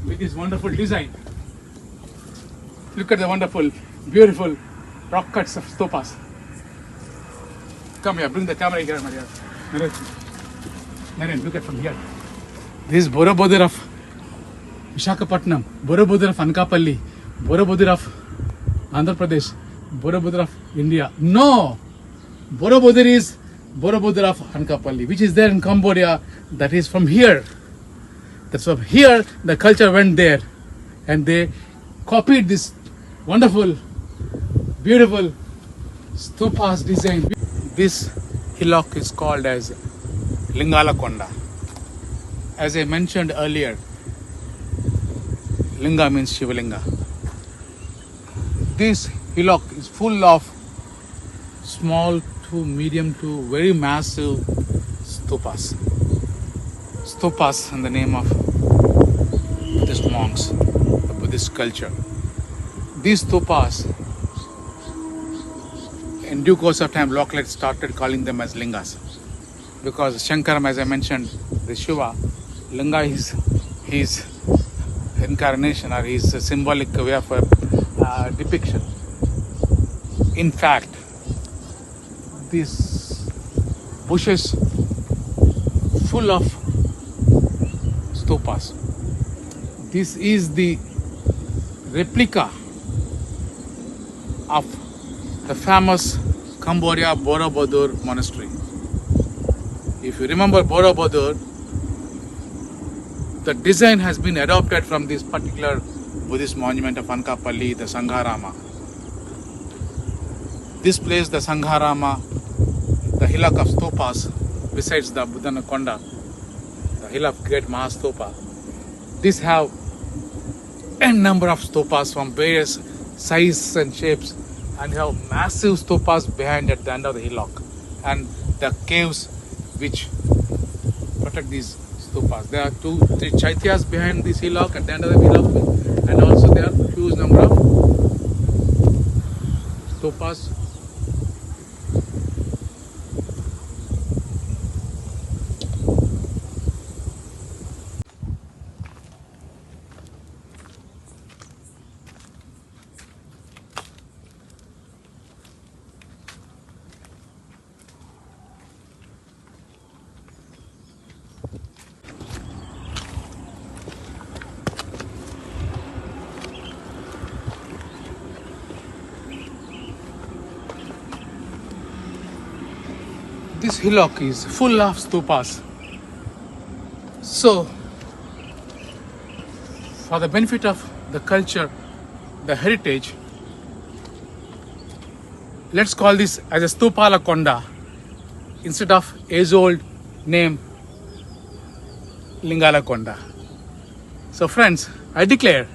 with this wonderful design. Look at the wonderful, beautiful rock cuts of stupas. Come here, bring the camera here, Maria. Narendra, look at from here. This is Boudreaux of Visakhapatnam, Boudreaux of Anakapalli, Boudreaux of Andhra Pradesh, Boudreaux of India. No! Boudreaux is Boudreaux of Anakapalli, which is there in Cambodia. That is from here. That's from here the culture went there and they copied this wonderful, beautiful stupas design. This hillock is called as Stupala Konda. As I mentioned earlier, Linga means Shivalinga. This hillock is full of small to medium to very massive stupas. Stupas in the name of Buddhist monks, the Buddhist culture. These stupas, in due course of time, locals started calling them as lingas. Because Shankaram, as I mentioned, the Shiva, linga is his incarnation or his symbolic way of depiction. In fact, these bushes full of stupas. This is the replica of the famous Cambodia Boudreaux monastery. If you remember Boudreaux, the design has been adopted from this particular Buddhist monument of Anakapalli, the Sangharama. This place, the Sangharama, the hillock of stupas, besides the Buddhanna Konda, the hill of great Mahastupa. These have a number of stupas from various sizes and shapes, and you have massive stupas behind at the end of the hillock, and the caves which protect these stupas. There are 2-3 chaityas behind this hillock at the end of the hillock, and also there are huge number of stupas. This hillock is full of stupas. So, for the benefit of the culture, the heritage, let's call this as a Stupala Konda instead of age-old name Stupala Konda. So friends, I declare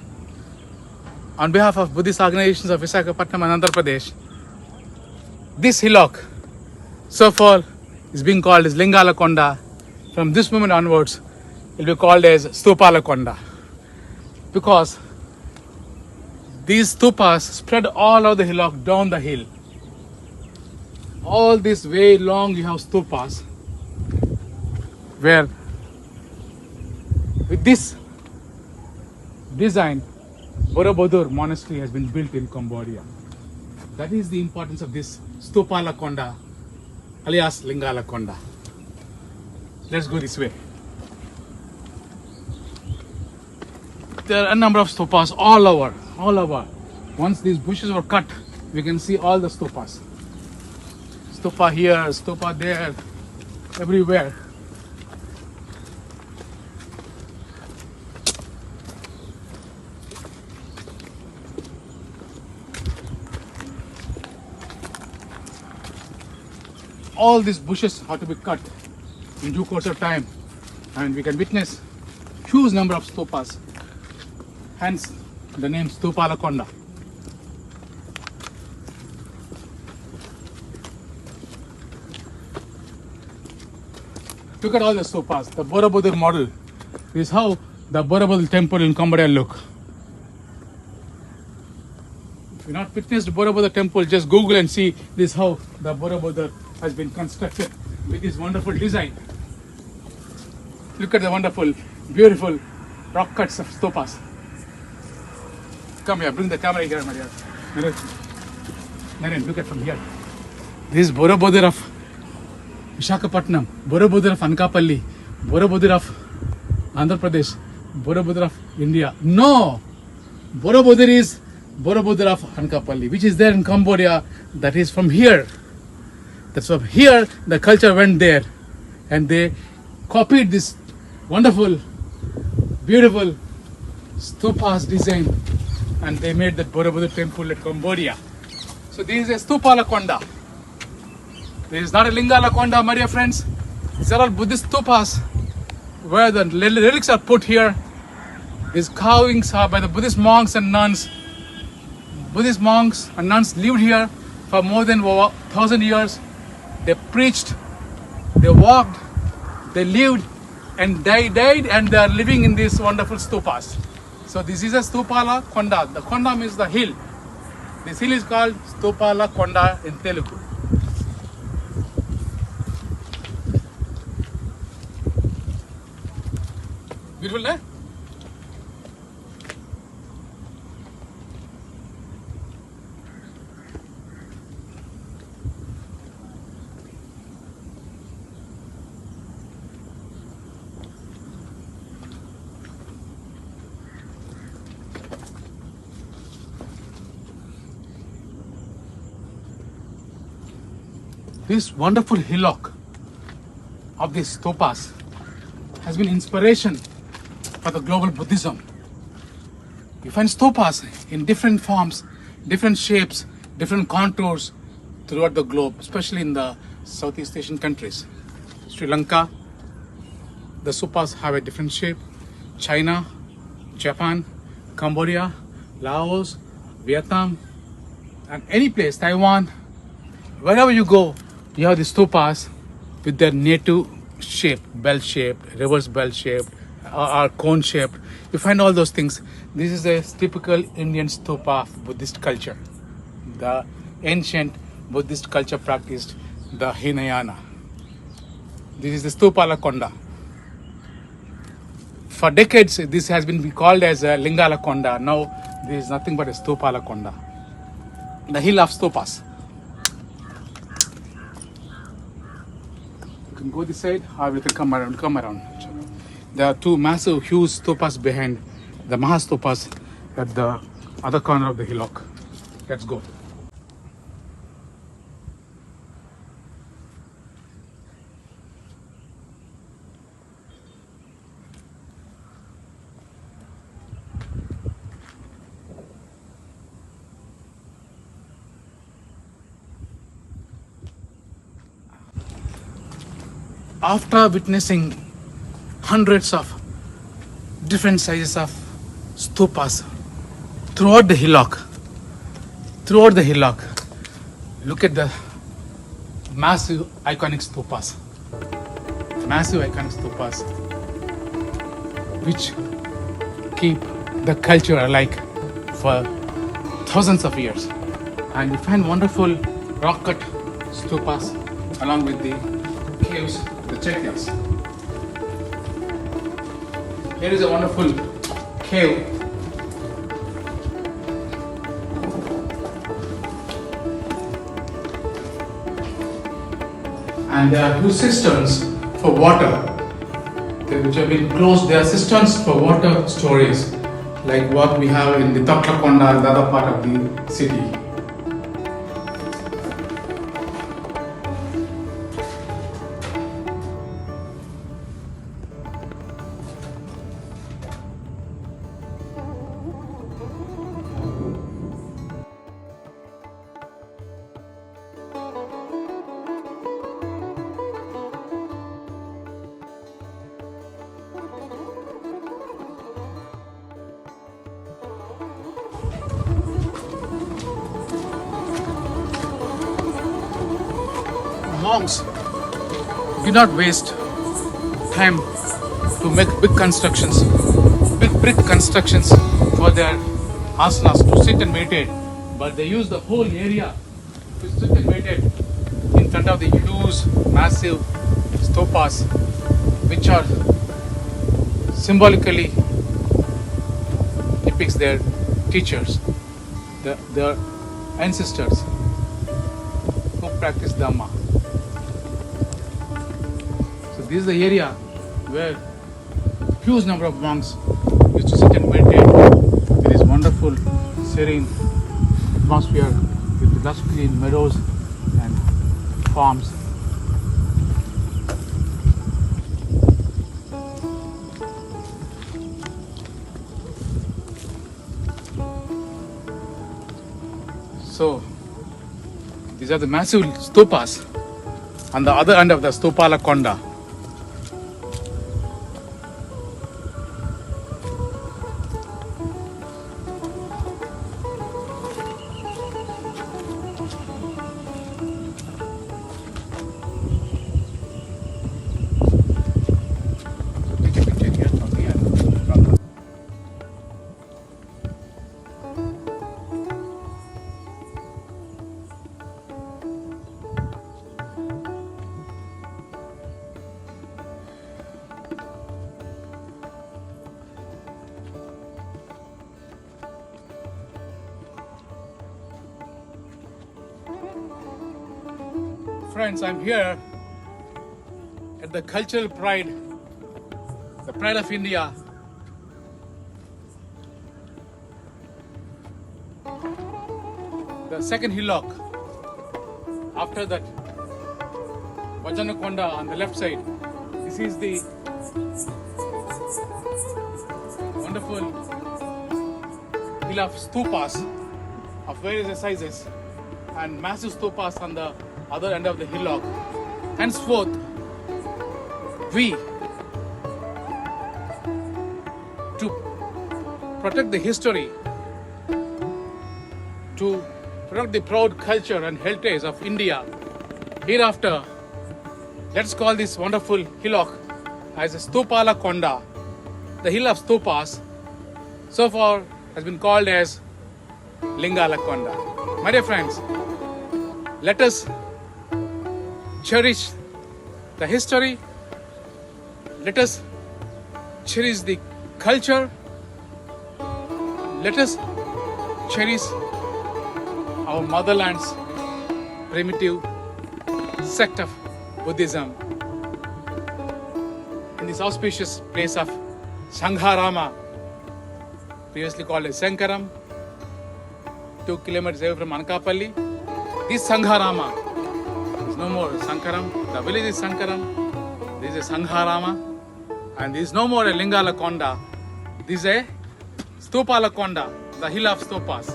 on behalf of Buddhist organizations of Visakhapatnam and Andhra Pradesh, this hillock so far is being called as Stupala Konda. From this moment onwards, it will be called as Stupala Konda, because these stupas spread all over the hillock down the hill. All this way long you have stupas, where with this design, Boudreaux monastery has been built in Cambodia. That is the importance of this Stupala Konda, alias Stupala Konda. Let's go this way. There are a number of stupas all over. Once these bushes were cut, we can see all the stupas. Stupa here, stupa there, everywhere. All these bushes have to be cut in due course of time, and we can witness huge number of stupas, hence the name Stupala Konda. Look at all the stupas, the Boudreaux model. This is how the Boudreaux temple in Cambodia look. If you not witnessed Boudreaux temple, just Google and see this how the Boudreaux has been constructed with this wonderful design. Look at the wonderful, beautiful rock cuts of stupas. Come here, bring the camera here, Maria. Narendra, look at from here. This is Boudreaux of Visakhapatnam, Boudreaux of Anakapalli, Boudreaux of Andhra Pradesh, Boudreaux of India. No! Boudreaux is Boudreaux of Anakapalli, which is there in Cambodia. That is from here. That's from here the culture went there, and they copied this wonderful, beautiful stupas design, and they made that Boudreaux temple at Cambodia. So this is a Stupala Konda. This is not a Lingala Konda, my dear friends. These are all Buddhist stupas where the relics are put here. These carvings are by the Buddhist monks and nuns. Buddhist monks and nuns lived here for more than 1,000 years. They preached, they walked, they lived, and they died, and they are living in these wonderful stupas. So this is a Stupala Konda. The Konda means the hill. This hill is called Stupala Konda in Telugu. Beautiful, eh? This wonderful hillock of these stupas has been inspiration for the global Buddhism. You find stupas in different forms, different shapes, different contours throughout the globe, especially in the Southeast Asian countries. Sri Lanka, the stupas have a different shape. China, Japan, Cambodia, Laos, Vietnam, and any place, Taiwan, wherever you go, you have the stupas with their native shape, bell-shaped, reverse bell-shaped, or cone-shaped. You find all those things. This is a typical Indian stupa of Buddhist culture. The ancient Buddhist culture practiced the Hinayana. This is the Stupala Konda. For decades, this has been called as a Lingala Konda. Now, this is nothing but a Stupala Konda. The hill of stupas. You can go this side, or we can come around. There are two massive, huge stupas behind the Mahastupas at the other corner of the hillock. Let's go. After witnessing hundreds of different sizes of stupas throughout the hillock, look at the massive iconic stupas, which keep the culture alive for thousands of years. And you find wonderful rock cut stupas along with the caves, the chaityas. Here is a wonderful cave. And there are two cisterns for water, which have been closed. They are cisterns for water storage, like what we have in the Stupala Konda and the other part of the city. Monks do not waste time to make big brick constructions for their asanas to sit and meditate, but they use the whole area to sit and meditate in front of the huge, massive stupas, which are symbolically depicts their teachers, their ancestors who practice Dhamma. So this is the area where huge number of monks used to sit and meditate in this wonderful, serene atmosphere with lush green meadows and farms. So these are the massive stupas on the other end of the Stupala Konda. Friends, I'm here at the cultural pride, the pride of India. The second hillock. After that, Buddhanna Konda on the left side. This is the wonderful hill of stupas of various sizes and massive stupas on the other end of the hillock. Henceforth, we, to protect the history, to protect the proud culture and heritage of India, hereafter, let's call this wonderful hillock as a Stupala Konda, the hill of stupas. So far has been called as Lingala Konda. My dear friends, let us cherish the history, let us cherish the culture, let us cherish our motherland's primitive sect of Buddhism in this auspicious place of Sangharama, previously called as Sankaram, 2 kilometers away from Anakapalli. This Sangharama is no more Sankaram. The village is Sankaram. This is Sangharama. And this is no more a Lingala Konda. This is a Stupala Konda, the hill of stupas.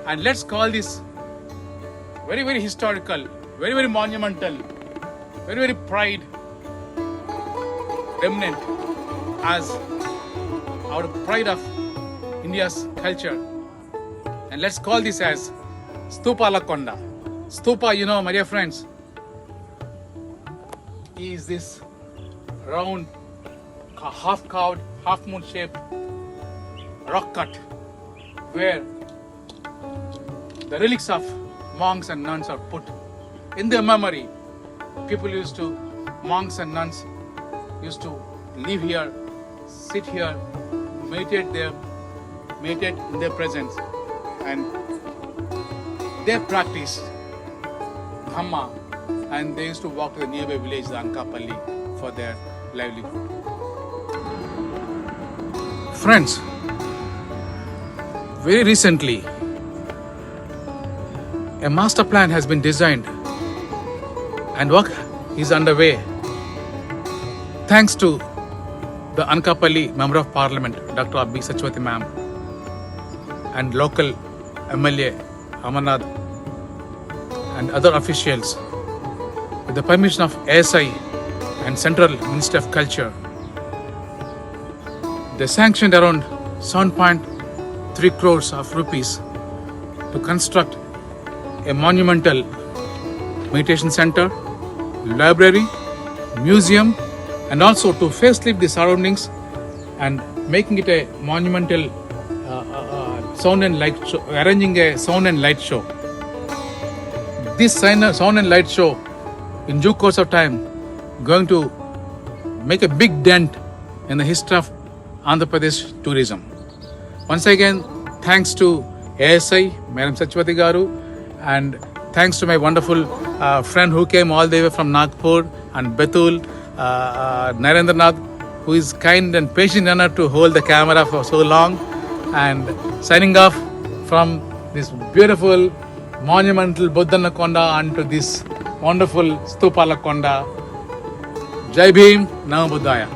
And let's call this very, very historical, very, very monumental, very, very pride remnant as our pride of India's culture. And let's call this as Stupala Konda. Stupa, you know, my dear friends, is this round, half-carved, half-moon-shaped rock cut where the relics of monks and nuns are put. In their memory, monks and nuns used to live here, sit here, meditate in their presence, and they practiced Dhamma, and they used to walk to the nearby village, the Anakapalli, for their livelihood. Friends, very recently, a master plan has been designed and work is underway thanks to the Anakapalli Member of Parliament, Dr. B. Sachwati ma'am, and local MLA, Amarnath, and other officials, with the permission of ASI and Central Ministry of Culture. They sanctioned around 7.3 crores of rupees to construct a monumental meditation center, library, museum, and also to facelift the surroundings and making it a monumental sound and light show, arranging a sound and light show. This sound and light show, in due course of time, going to make a big dent in the history of Andhra Pradesh tourism. Once again, thanks to ASI, Madam Sachwati Garu, and thanks to my wonderful friend who came all the way from Nagpur, and Betul, Narendra, who is kind and patient enough to hold the camera for so long. And signing off from this beautiful, monumental Buddhanna Konda onto this wonderful Stupala Konda. Jai Bhim, Namo Buddhaya.